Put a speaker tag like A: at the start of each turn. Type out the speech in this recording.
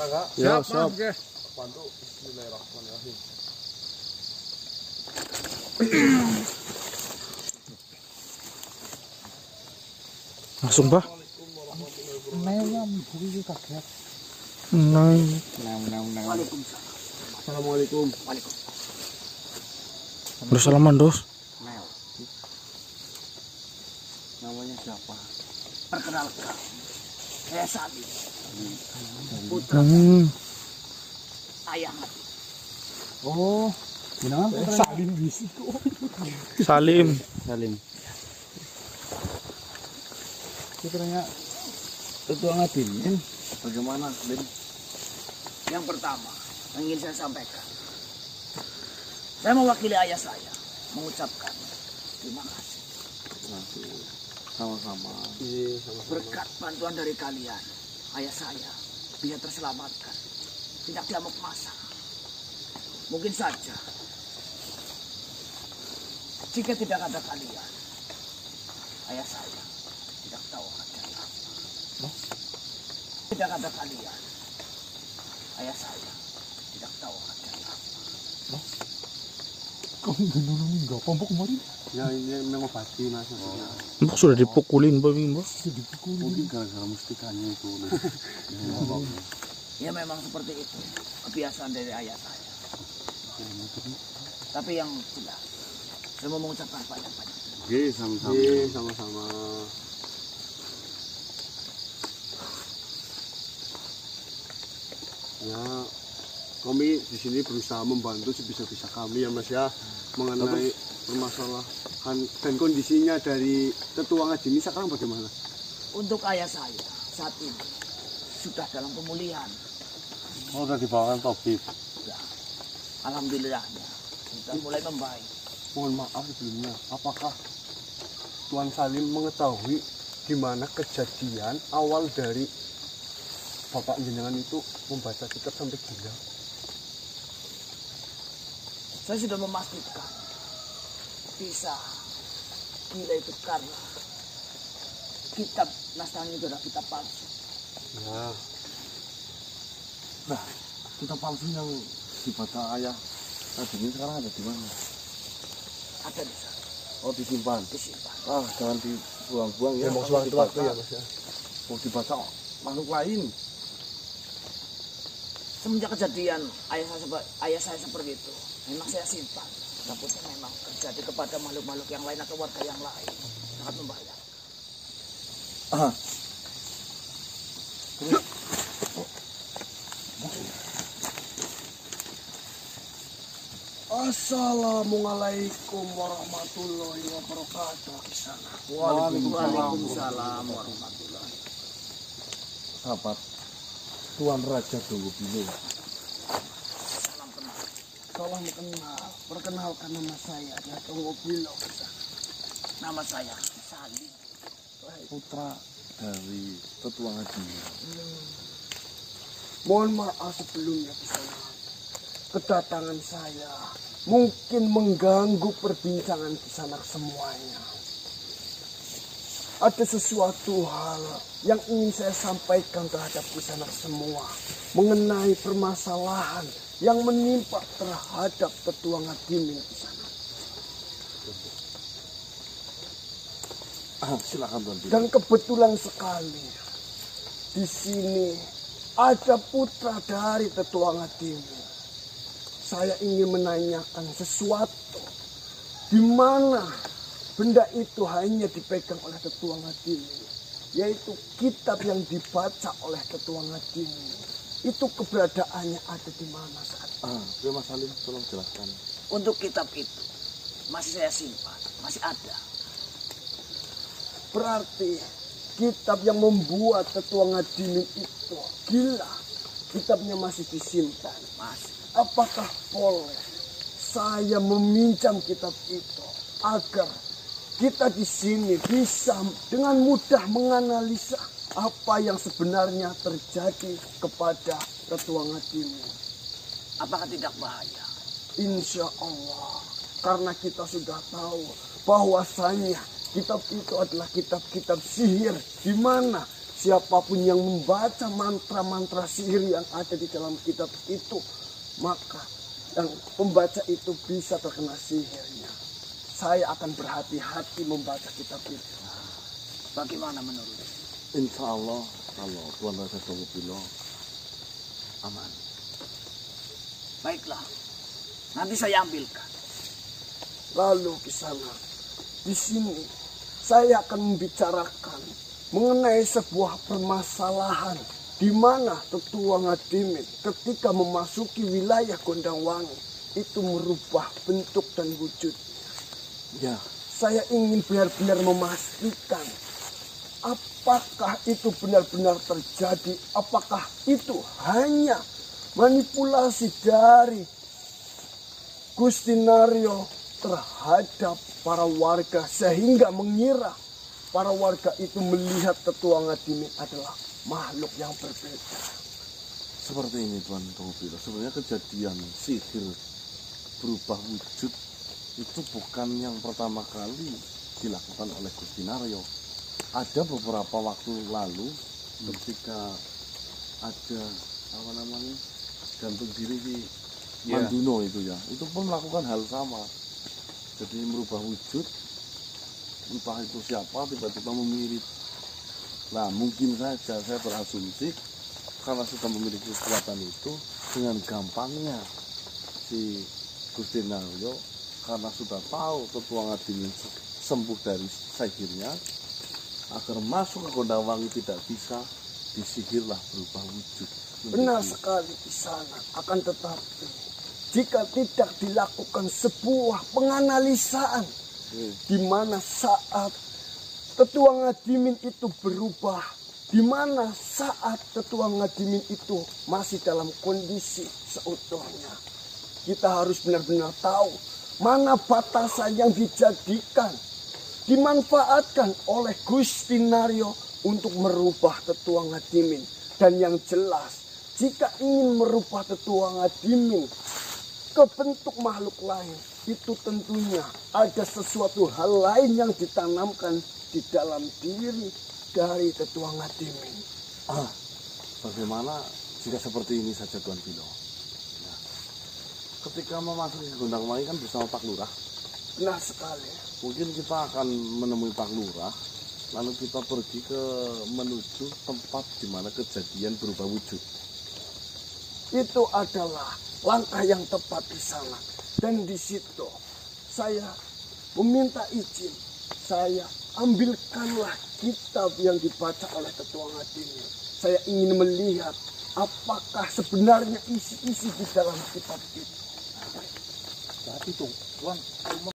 A: Enggak?
B: Ya,
A: Siap.
B: siap.
A: Bantu. Bismillahirrahmanirrahim.
B: Langsung, Pak.
A: Memang bumi kaget.
B: Nah,
A: Assalamualaikum.
B: bersalaman, Dos.
C: Mel. Namanya siapa? Perkenalkan. Saya Salim. Putra ayah mati.
A: Oh, kenapa? Salim bisiko.
B: Salim.
A: Kiranya Ketua Ngadirin.
C: Bagaimana, Lim? Yang pertama, yang ingin saya sampaikan. Saya mewakili ayah saya mengucapkan terima kasih.
A: Sama-sama.
C: Berkat bantuan dari kalian, ayah saya bisa terselamatkan. Tidak diamuk masa. Mungkin saja jika tidak ada kalian, ayah saya tidak tahu akan jadi apa. Tidak ada kalian, ayah saya tidak tahu akan jadi apa.
A: Kau gunung enggak pompa kemarin?
D: Ya ini mengobati mas.
B: Mbok sudah dipukulin, Mbok.
D: Mungkin gara-gara mustikanya itu.
C: Ya memang seperti itu kebiasaan dari ayah saya. Tapi yang jelas, saya mau mengucapkan banyak-banyak.
D: Oke, sama-sama. Sama-sama. Ya, kami di sini berusaha membantu sebisa-bisa kami ya mas ya mengenai permasalahan dan kondisinya dari Tetua Ngaji ini sekarang bagaimana?
C: Untuk ayah saya saat ini sudah dalam pemulihan.
D: Oh, udah dibawakan topik.
C: Sudah. Alhamdulillahnya sudah mulai membaik.
D: Mohon maaf sebelumnya, apakah Tuan Salim mengetahui gimana kejadian awal dari Bapak jenengan itu membaca kitab sampai gila?
C: Saya sudah memastikan bisa gila itu karena kitab Nasrani itu adalah kitab palsu.
D: Ya.
A: Nah, kita palsu yang dibaca ayah tadi ini sekarang ada di mana?
C: Ada di sana,
A: Oh, disimpan.
C: disimpan.
A: Ah, jangan dibuang-buang ya.
D: Memang
A: Kalau
D: sewaktu-waktu
A: dibaca,
D: ya mas ya.
A: mau dibaca makhluk lain.
C: Semenjak kejadian ayah saya seperti itu, memang saya simpan. Takutnya memang terjadi kepada makhluk-makhluk yang lain atau warga yang lain. Sangat membahayakan.
A: Ah.
D: Assalamualaikum warahmatullahi wabarakatuh. Kisana.
C: Waalaikumsalam warahmatullahi.
A: Sahabat Tuan Raja Dowo Bilo.
C: Salam kenal.
D: Salam kenal. Perkenalkan nama saya adalah Dowo Bilo.
C: Nama saya Salim.
A: Putra dari Tetua Ngaji.
D: Mohon maaf sebelumnya Kisana. Kedatangan saya mungkin mengganggu perbincangan Kisanak semuanya. Ada sesuatu hal yang ingin saya sampaikan terhadap Kisanak semua mengenai permasalahan yang menimpa terhadap Tetua Ngadimin Kisanak.
A: Silakan Tuan Bilo.
D: Dan kebetulan sekali di sini ada putra dari Tetua Ngadimin. Saya ingin menanyakan sesuatu di mana benda itu hanya dipegang oleh Tetua Ngadimin, yaitu kitab yang dibaca oleh Tetua Ngadimin. Itu keberadaannya ada di mana saat ini?
A: Ya Mas Salim, tolong jelaskan.
C: Untuk kitab itu masih saya simpan, masih ada.
D: Berarti kitab yang membuat Tetua Ngadimin itu gila, kitabnya masih disimpan.
C: Masih.
D: Apakah boleh saya meminjam kitab itu agar kita di sini bisa dengan mudah menganalisa apa yang sebenarnya terjadi kepada Tetua Ngadimin?
C: Apakah tidak bahaya?
D: Insya Allah, karena kita sudah tahu bahwasanya kitab itu adalah kitab-kitab sihir, di mana siapapun yang membaca mantra-mantra sihir yang ada di dalam kitab itu, maka yang pembaca itu bisa terkena sihirnya. Saya akan berhati-hati membaca kitab itu.
C: Bagaimana menurut?
A: Insya Allah kalau Tuan Raja Dongopilo aman.
C: Baiklah, nanti saya ambilkan.
D: Lalu Kisanak, di sini saya akan membicarakan mengenai sebuah permasalahan di mana Tetua Ngadimin ketika memasuki wilayah Gondangwangi itu merubah bentuk dan wujudnya.
A: Ya,
D: Saya ingin benar-benar memastikan apakah itu benar-benar terjadi, apakah itu hanya manipulasi dari Gusti Naryo terhadap para warga sehingga mengira para warga itu melihat Tetua Ngadimin adalah makhluk yang berbeda.
A: seperti ini Tuan Dongopilo. Sebenarnya kejadian sihir berubah wujud itu bukan yang pertama kali dilakukan oleh Gusti Naryo. Ada beberapa waktu lalu ketika ada apa namanya gantung diri di Manduno itu ya, itu pun melakukan hal sama. Jadi merubah wujud, entah itu siapa tiba-tiba memirip. Nah mungkin saja saya berasumsi karena sudah memiliki kekuatan itu, dengan gampangnya si Gusti Naryo karena sudah tahu Tetua Ngadimin sembuh dari sihirnya, agar masuk ke Gondangwangi tidak bisa, disihirlah berubah wujud.
D: Benar sekali di sana. Akan tetapi jika tidak dilakukan sebuah penganalisaan di mana saat Tetua Ngadimin itu berubah, di mana saat Tetua Ngadimin itu masih dalam kondisi seutuhnya, kita harus benar-benar tahu mana batasan yang dijadikan, dimanfaatkan oleh Gusti Naryo untuk merubah Tetua Ngadimin. Dan yang jelas, jika ingin merubah Tetua Ngadimin ke bentuk makhluk lain, itu tentunya ada sesuatu hal lain yang ditanamkan di dalam diri dari Tetua Ngadimin.
A: Bagaimana jika seperti ini saja Tuan Pilo? Nah, ketika memasuki Gondangwangi kan bersama Pak Lurah.
D: Benar sekali.
A: Mungkin kita akan menemui Pak Lurah, lalu kita pergi ke menuju tempat di mana kejadian berubah wujud.
D: Itu adalah langkah yang tepat di sana. Dan di situ saya meminta izin, saya ambilkanlah kitab yang dibaca oleh Tetua Ngadimin. Saya ingin melihat apakah sebenarnya isi-isi di dalam kitab itu.
E: Tapi tuh, Tuan,